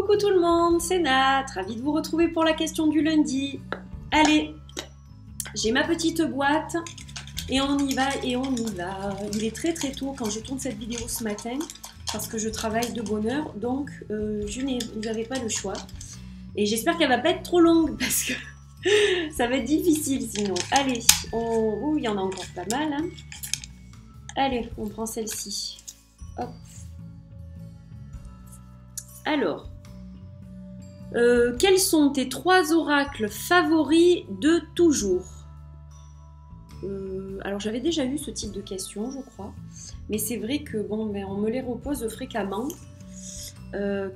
Coucou tout le monde, c'est Nat, ravie de vous retrouver pour la question du lundi. Allez, j'ai ma petite boîte et on y va et on y va. Il est très très tôt quand je tourne cette vidéo ce matin parce que je travaille de bonne heure, donc vous n'avez pas le choix. Et j'espère qu'elle va pas être trop longue parce que ça va être difficile sinon. Allez, ouh, il y en a encore pas mal. Hein. Allez, on prend celle-ci. Hop. Alors, quels sont tes 3 oracles favoris de toujours? Alors j'avais déjà eu ce type de question, je crois, mais c'est vrai que bon, ben, on me les repose fréquemment.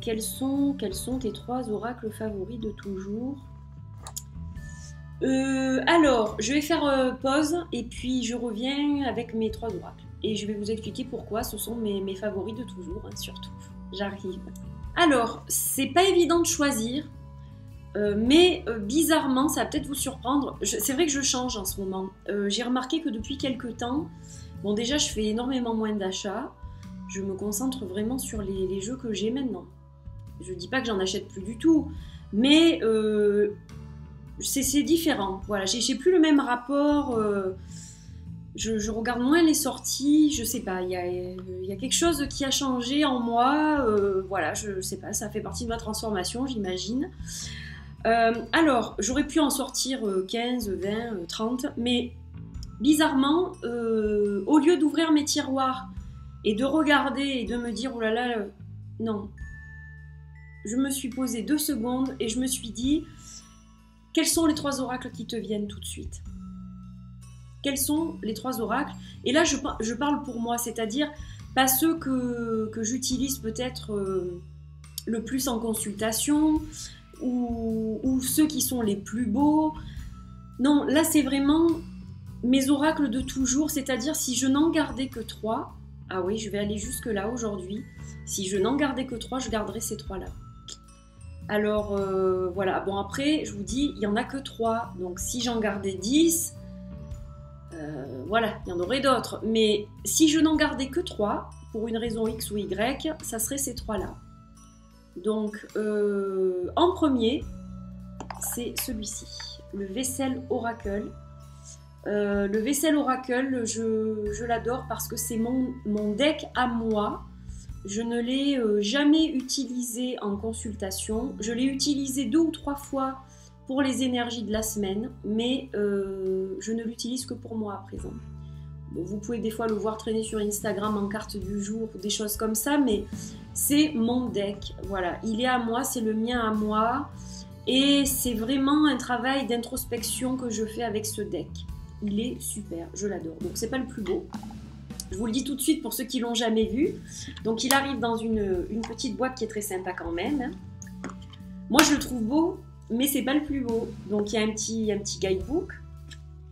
Quels sont tes 3 oracles favoris de toujours? Alors, je vais faire pause et puis je reviens avec mes 3 oracles. Et je vais vous expliquer pourquoi ce sont mes favoris de toujours, hein, surtout. J'arrive. Alors, c'est pas évident de choisir, mais bizarrement, ça va peut-être vous surprendre. C'est vrai que je change en ce moment. J'ai remarqué que depuis quelques temps, bon déjà je fais énormément moins d'achats. Je me concentre vraiment sur les jeux que j'ai maintenant. Je dis pas que j'en achète plus du tout, mais c'est différent. Voilà, j'ai plus le même rapport. Je regarde moins les sorties, je sais pas, il y a quelque chose qui a changé en moi, voilà, je sais pas, ça fait partie de ma transformation, j'imagine. Alors, j'aurais pu en sortir 15, 20, 30, mais bizarrement, au lieu d'ouvrir mes tiroirs et de regarder et de me dire, oh là là, non. Je me suis posée 2 secondes et je me suis dit, quels sont les 3 oracles qui te viennent tout de suite ? Quels sont les 3 oracles? Et là, je parle pour moi, c'est-à-dire pas ceux que j'utilise peut-être le plus en consultation ou ceux qui sont les plus beaux. Non, là, c'est vraiment mes oracles de toujours, c'est-à-dire si je n'en gardais que 3, ah oui, je vais aller jusque-là aujourd'hui, si je n'en gardais que 3, je garderais ces 3-là. Alors, voilà, bon après, je vous dis, il n'y en a que 3, donc si j'en gardais 10... voilà, il y en aurait d'autres. Mais si je n'en gardais que 3, pour une raison X ou Y, ça serait ces 3-là. Donc, en premier, c'est celui-ci, le Vaisselle Oracle. Le Vaisselle Oracle, je l'adore parce que c'est mon deck à moi. Je ne l'ai jamais utilisé en consultation. Je l'ai utilisé 2 ou 3 fois pour les énergies de la semaine, mais je ne l'utilise que pour moi à présent. Bon, vous pouvez des fois le voir traîner sur Instagram en carte du jour, des choses comme ça, mais c'est mon deck, voilà, il est à moi, c'est le mien à moi, et c'est vraiment un travail d'introspection que je fais avec ce deck. Il est super, je l'adore. Donc c'est pas le plus beau, je vous le dis tout de suite pour ceux qui l'ont jamais vu. Donc il arrive dans une petite boîte qui est très sympa quand même. Moi je le trouve beau, mais c'est pas le plus beau. Donc il y a un petit guidebook,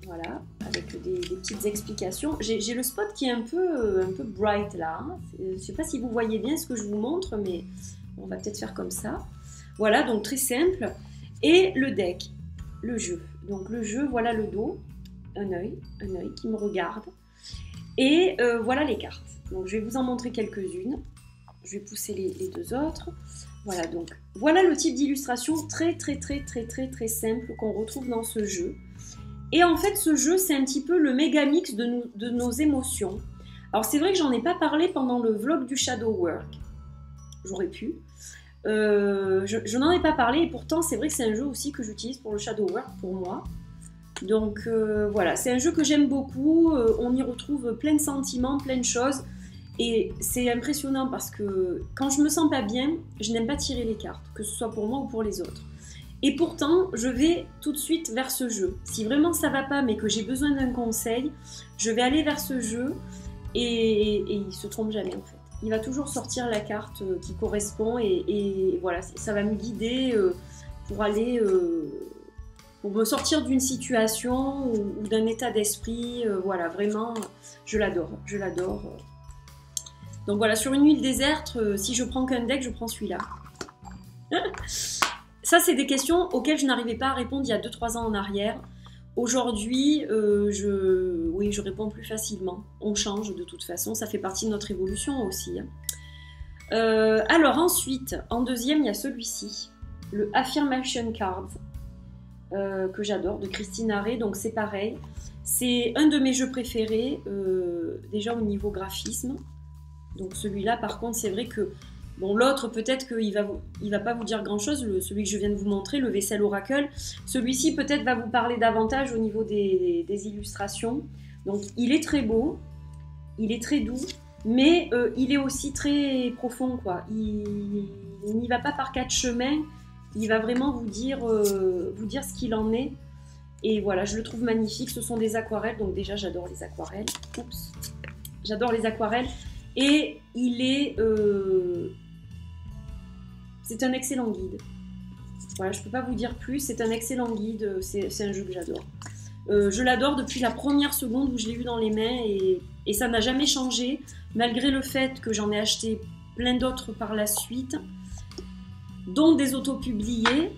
voilà, avec des petites explications. J'ai le spot qui est un peu bright là. Hein. Je sais pas si vous voyez bien ce que je vous montre, mais on va peut-être faire comme ça. Voilà, donc très simple. Et le deck, le jeu. Donc le jeu, voilà le dos, un œil qui me regarde. Et voilà les cartes. Donc je vais vous en montrer quelques-unes. Je vais pousser les 2 autres. Voilà, donc voilà le type d'illustration très simple qu'on retrouve dans ce jeu. Et en fait, ce jeu, c'est un petit peu le méga mix de nos émotions. Alors c'est vrai que j'en ai pas parlé pendant le vlog du Shadow Work. J'aurais pu. Je n'en ai pas parlé et pourtant c'est vrai que c'est un jeu aussi que j'utilise pour le Shadow Work pour moi. Donc voilà, c'est un jeu que j'aime beaucoup. On y retrouve plein de sentiments, plein de choses. Et c'est impressionnant parce que quand je me sens pas bien, je n'aime pas tirer les cartes, que ce soit pour moi ou pour les autres. Et pourtant, je vais tout de suite vers ce jeu. Si vraiment ça va pas, mais que j'ai besoin d'un conseil, je vais aller vers ce jeu et il se trompe jamais en fait. Il va toujours sortir la carte qui correspond et voilà, ça va me guider pour aller, pour me sortir d'une situation ou d'un état d'esprit. Voilà, vraiment, je l'adore, je l'adore. Donc voilà, sur une île déserte, si je prends qu'un deck, je prends celui-là. Ça, c'est des questions auxquelles je n'arrivais pas à répondre il y a 2-3 ans en arrière. Aujourd'hui, je réponds plus facilement. On change de toute façon, ça fait partie de notre évolution aussi. Hein. Alors ensuite, en deuxième, il y a celui-ci, le Affirmation Cards, que j'adore, de Christine Arré. Donc c'est pareil, c'est un de mes jeux préférés, déjà au niveau graphisme. Donc celui-là, par contre, c'est vrai que bon, l'autre, peut-être qu'il va pas vous dire grand-chose, celui que je viens de vous montrer, le Vaisselle Oracle. Celui-ci, peut-être, va vous parler davantage au niveau des illustrations. Donc, il est très beau, il est très doux, mais il est aussi très profond, quoi. Il n'y va pas par quatre chemins, il va vraiment vous dire ce qu'il en est. Et voilà, je le trouve magnifique. Ce sont des aquarelles, donc déjà, j'adore les aquarelles. Oups, j'adore les aquarelles. Et il est... c'est un excellent guide. Voilà, je ne peux pas vous dire plus, c'est un excellent guide, c'est un jeu que j'adore. Je l'adore depuis la première seconde où je l'ai eu dans les mains et ça n'a jamais changé, malgré le fait que j'en ai acheté plein d'autres par la suite, dont des autopubliés.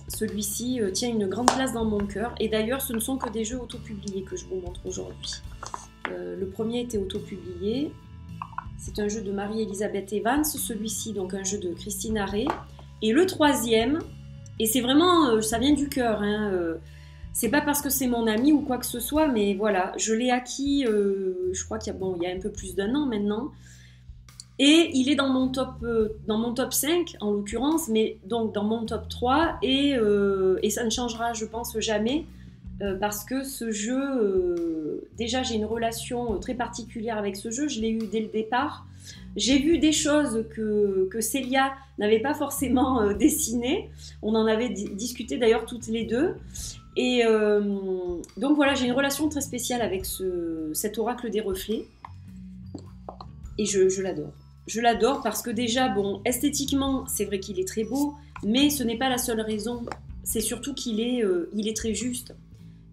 Celui-ci tient une grande place dans mon cœur. Et d'ailleurs, ce ne sont que des jeux autopubliés que je vous montre aujourd'hui. Le premier était autopublié. C'est un jeu de Marie-Elisabeth Evans, celui-ci, donc un jeu de Christine Arré. Et le troisième, et c'est vraiment, ça vient du cœur, hein, c'est pas parce que c'est mon ami ou quoi que ce soit, mais voilà, je l'ai acquis, je crois qu'il y a un peu plus d'1 an maintenant. Et il est dans mon top 5, en l'occurrence, mais donc dans mon top 3, et ça ne changera, je pense, jamais. Parce que ce jeu, déjà j'ai une relation très particulière avec ce jeu, je l'ai eu dès le départ. J'ai vu des choses que Célia n'avait pas forcément dessinées, on en avait discuté d'ailleurs toutes les deux. Et donc voilà, j'ai une relation très spéciale avec cet oracle des reflets, et je l'adore. Je l'adore parce que déjà, bon, esthétiquement, c'est vrai qu'il est très beau, mais ce n'est pas la seule raison, c'est surtout qu'il est très juste.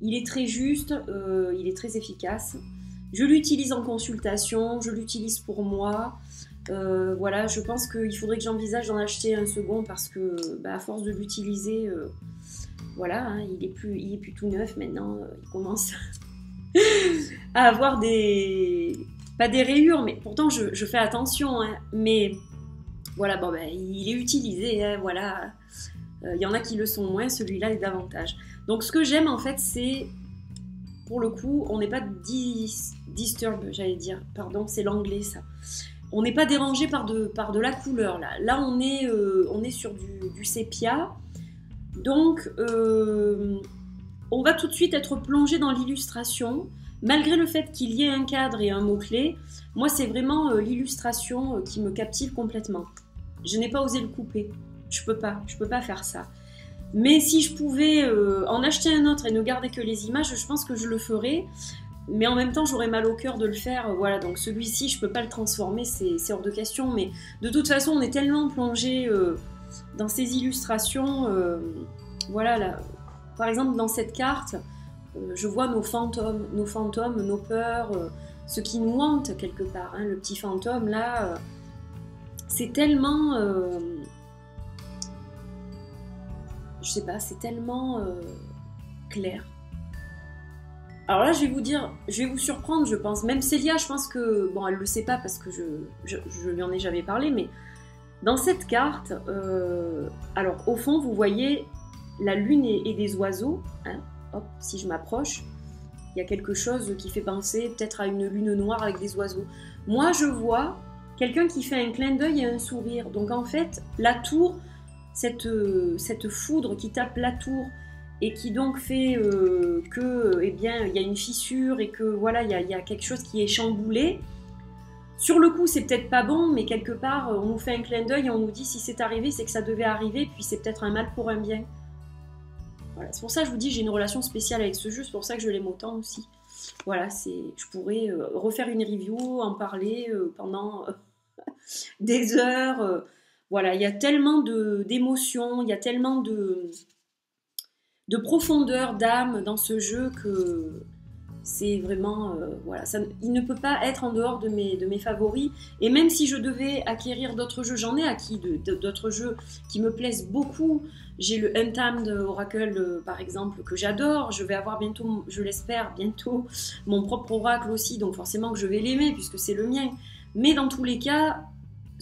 Il est très juste, il est très efficace. Je l'utilise en consultation, je l'utilise pour moi. Voilà, je pense qu'il faudrait que j'envisage d'en acheter un second parce que, à force de l'utiliser, voilà, hein, il est plus tout neuf maintenant. Il commence à avoir pas des rayures, mais pourtant je fais attention. Hein, mais voilà, bon, il est utilisé, hein, voilà. Il y en a qui le sont moins, celui-là est davantage. Donc ce que j'aime en fait, c'est, pour le coup, on n'est pas disturb, j'allais dire, pardon, c'est l'anglais ça. On n'est pas dérangé par de la couleur là. Là on est sur du sépia, donc on va tout de suite être plongé dans l'illustration, malgré le fait qu'il y ait un cadre et un mot-clé. Moi c'est vraiment l'illustration qui me captive complètement. Je n'ai pas osé le couper. Je peux pas faire ça. Mais si je pouvais en acheter un autre et ne garder que les images, je pense que je le ferais. Mais en même temps, j'aurais mal au cœur de le faire. Voilà, donc celui-ci, je peux pas le transformer, c'est hors de question. Mais de toute façon, on est tellement plongé dans ces illustrations. Voilà, là, par exemple, dans cette carte, je vois nos fantômes, nos peurs, ce qui nous hante quelque part. Hein, le petit fantôme, là, c'est tellement... je sais pas, c'est tellement clair. Alors là, je vais vous surprendre, je pense. Même Célia, je pense que... Bon, elle le sait pas parce que je lui en ai jamais parlé, mais dans cette carte, alors au fond, vous voyez la lune et des oiseaux. Hein, hop, si je m'approche, il y a quelque chose qui fait penser peut-être à une lune noire avec des oiseaux. Moi, je vois quelqu'un qui fait un clin d'œil et un sourire. Donc en fait, la tour... Cette foudre qui tape la tour et qui donc fait que, eh bien, il y a une fissure et que voilà, il y a quelque chose qui est chamboulé. Sur le coup, c'est peut-être pas bon, mais quelque part, on nous fait un clin d'œil et on nous dit si c'est arrivé, c'est que ça devait arriver, puis c'est peut-être un mal pour un bien. Voilà, c'est pour ça que je vous dis, j'ai une relation spéciale avec ce jeu, c'est pour ça que je l'aime autant aussi. Voilà, je pourrais refaire une review, en parler pendant des heures. Voilà, il y a tellement d'émotions, il y a tellement de profondeur d'âme dans ce jeu que c'est vraiment... voilà, il ne peut pas être en dehors de mes favoris. Et même si je devais acquérir d'autres jeux, j'en ai acquis d'autres jeux qui me plaisent beaucoup. J'ai le Untamed Oracle, par exemple, que j'adore. Je vais avoir bientôt, je l'espère, bientôt mon propre oracle aussi. Donc forcément que je vais l'aimer puisque c'est le mien. Mais dans tous les cas...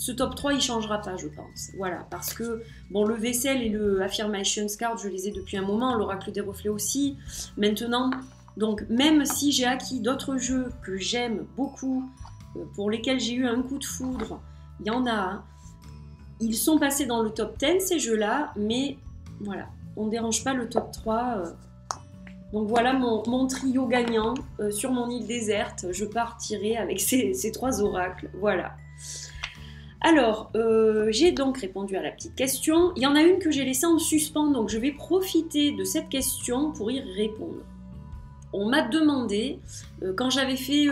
ce top 3, il changera pas, je pense. Voilà, parce que, bon, le Vessel et le Affirmations Card, je les ai depuis un moment, l'Oracle des Reflets aussi, maintenant. Donc, même si j'ai acquis d'autres jeux que j'aime beaucoup, pour lesquels j'ai eu un coup de foudre, il y en a, hein. Ils sont passés dans le top 10, ces jeux-là, mais voilà, on ne dérange pas le top 3. Donc voilà mon trio gagnant sur mon île déserte. Je partirai avec ces 3 oracles. Voilà. Alors, j'ai donc répondu à la petite question. Il y en a une que j'ai laissée en suspens, donc je vais profiter de cette question pour y répondre. On m'a demandé, quand j'avais fait...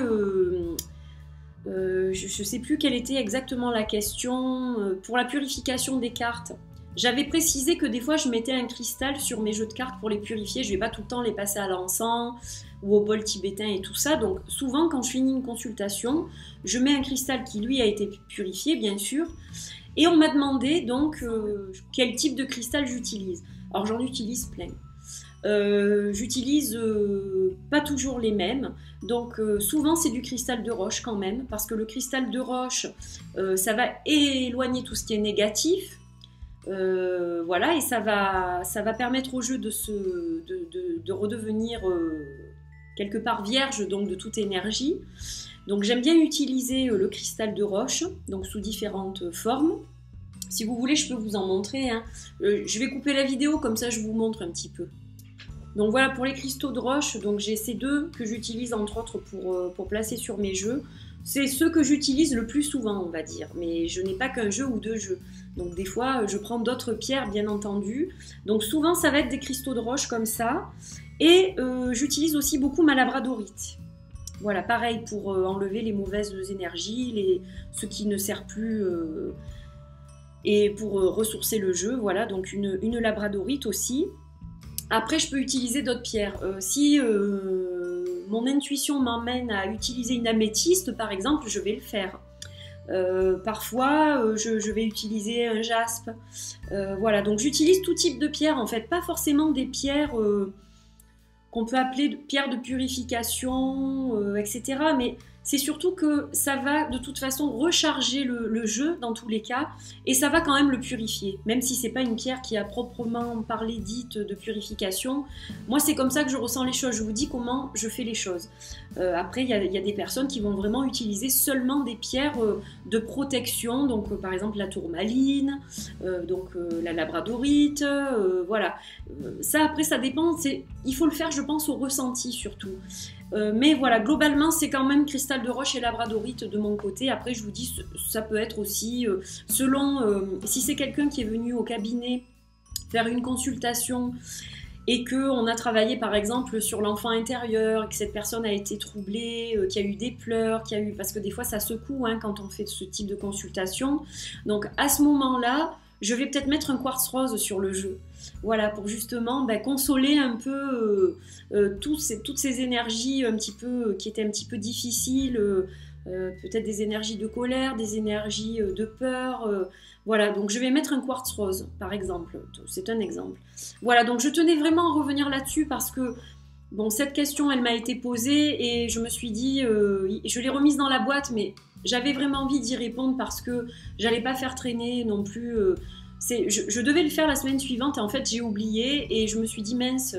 je ne sais plus quelle était exactement la question, pour la purification des cartes. J'avais précisé que des fois je mettais un cristal sur mes jeux de cartes pour les purifier, je ne vais pas tout le temps les passer à l'encens ou au bol tibétain et tout ça, donc souvent quand je finis une consultation, je mets un cristal qui lui a été purifié bien sûr, et on m'a demandé donc quel type de cristal j'utilise. Alors j'en utilise plein. J'utilise pas toujours les mêmes, donc souvent c'est du cristal de roche quand même, parce que le cristal de roche ça va éloigner tout ce qui est négatif, voilà, et ça va permettre au jeu de redevenir quelque part vierge donc de toute énergie. Donc j'aime bien utiliser le cristal de roche, donc sous différentes formes. Si vous voulez je peux vous en montrer, hein. Je vais couper la vidéo comme ça je vous montre un petit peu. Donc voilà, pour les cristaux de roche, donc j'ai ces 2 que j'utilise entre autres pour placer sur mes jeux. C'est ceux que j'utilise le plus souvent, on va dire. Mais je n'ai pas qu'un jeu ou 2 jeux. Donc des fois, je prends d'autres pierres, bien entendu. Donc souvent, ça va être des cristaux de roche comme ça. Et j'utilise aussi beaucoup ma labradorite. Voilà, pareil, pour enlever les mauvaises énergies, ce qui ne sert plus... et pour ressourcer le jeu, voilà, donc une labradorite aussi. Après, je peux utiliser d'autres pierres. Si mon intuition m'emmène à utiliser une améthyste, par exemple, je vais le faire. Parfois, je vais utiliser un jaspe. Voilà, donc j'utilise tout type de pierres, en fait. Pas forcément des pierres qu'on peut appeler pierres de purification, etc. Mais c'est surtout que ça va de toute façon recharger le jeu dans tous les cas et ça va quand même le purifier, même si c'est pas une pierre qui a proprement parlé dite de purification. Moi c'est comme ça que je ressens les choses, je vous dis comment je fais les choses. Après il y a des personnes qui vont vraiment utiliser seulement des pierres de protection, donc par exemple la tourmaline, donc la labradorite, voilà. Ça après ça dépend, il faut le faire je pense au ressenti surtout. Mais voilà, globalement, c'est quand même cristal de roche et labradorite de mon côté. Après, je vous dis, ça peut être aussi selon si c'est quelqu'un qui est venu au cabinet faire une consultation et qu'on a travaillé par exemple sur l'enfant intérieur, et que cette personne a été troublée, qu'il y a eu des pleurs, parce que des fois ça secoue hein, quand on fait ce type de consultation. Donc à ce moment-là, je vais peut-être mettre un quartz rose sur le jeu. Voilà, pour justement consoler un peu toutes ces énergies un petit peu, qui étaient un petit peu difficiles, peut-être des énergies de colère, des énergies de peur. Voilà, donc je vais mettre un quartz rose, par exemple. C'est un exemple. Voilà, donc je tenais vraiment à revenir là-dessus parce que bon, cette question, elle m'a été posée et je me suis dit, je l'ai remise dans la boîte, mais j'avais vraiment envie d'y répondre parce que j'allais pas faire traîner non plus. Je devais le faire la semaine suivante et en fait j'ai oublié et je me suis dit mince,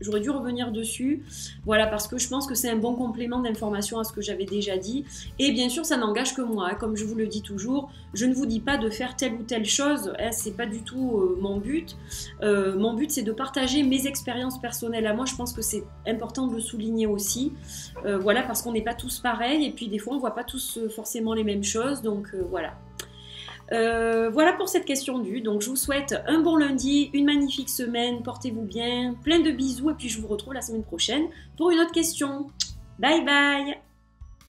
j'aurais dû revenir dessus. Voilà, parce que je pense que c'est un bon complément d'information à ce que j'avais déjà dit. Et bien sûr ça n'engage que moi, hein, comme je vous le dis toujours, je ne vous dis pas de faire telle ou telle chose, hein, c'est pas du tout mon but. Mon but c'est de partager mes expériences personnelles à moi, je pense que c'est important de le souligner aussi. Voilà, parce qu'on n'est pas tous pareils et puis des fois on voit pas tous forcément les mêmes choses, donc voilà. Voilà pour cette question du. Donc je vous souhaite un bon lundi, une magnifique semaine, portez-vous bien, plein de bisous et puis je vous retrouve la semaine prochaine pour une autre question. Bye bye!